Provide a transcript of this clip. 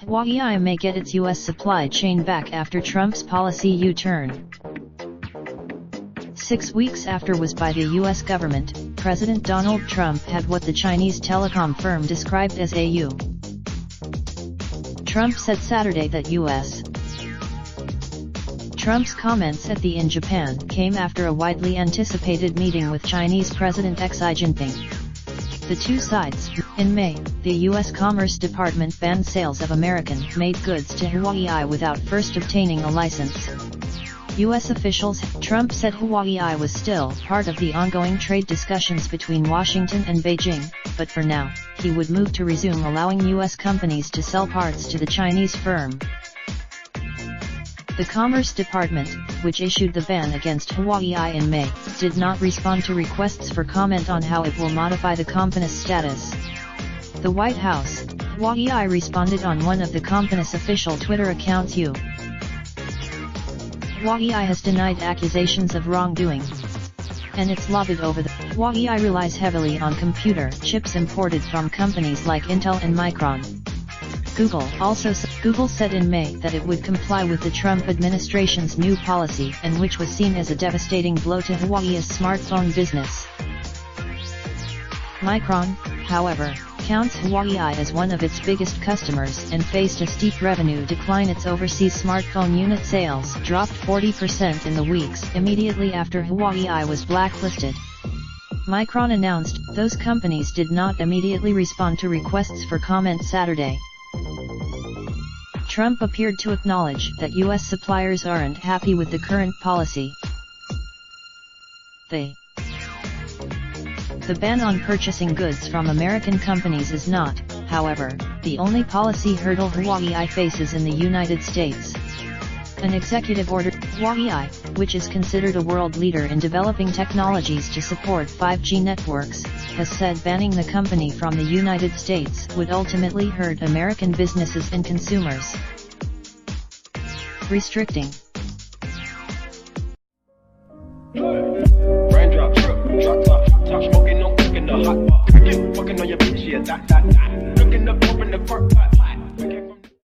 Huawei may get its U.S. supply chain back after Trump's policy U-turn. 6 weeks after was by the U.S. government, President Donald Trump had what the Chinese telecom firm described as a U. Trump said Saturday that U.S. Trump's comments at the in Japan came after a widely anticipated meeting with Chinese President Xi Jinping. The two sides, in May, the U.S. Commerce Department banned sales of American-made goods to Huawei without first obtaining a license. U.S. officials, Trump said Huawei was still part of the ongoing trade discussions between Washington and Beijing, but for now, he would move to resume allowing U.S. companies to sell parts to the Chinese firm. The Commerce Department, which issued the ban against Huawei in May, did not respond to requests for comment on how it will modify the company's status. The White House, Huawei responded on one of the company's official Twitter accounts. Huawei has denied accusations of wrongdoing, and it's lobbied over the. Huawei relies heavily on computer chips imported from companies like Intel and Micron. Google said in May that it would comply with the Trump administration's new policy, and which was seen as a devastating blow to Huawei's smartphone business. Micron, however, counts Huawei as one of its biggest customers and faced a steep revenue decline. Its overseas smartphone unit sales dropped 40% in the weeks immediately after Huawei was blacklisted. Micron announced those companies did not immediately respond to requests for comment Saturday. Trump appeared to acknowledge that U.S. suppliers aren't happy with the current policy. The ban on purchasing goods from American companies is not, however, the only policy hurdle Huawei faces in the United States. An executive order, Huawei, which is considered a world leader in developing technologies to support 5G networks, has said banning the company from the United States would ultimately hurt American businesses and consumers. Restricting. Raindrop, truck top smoking, no cooking the hot pot. Fucking on your bitch, yeah, that. Looking up, open the park pot.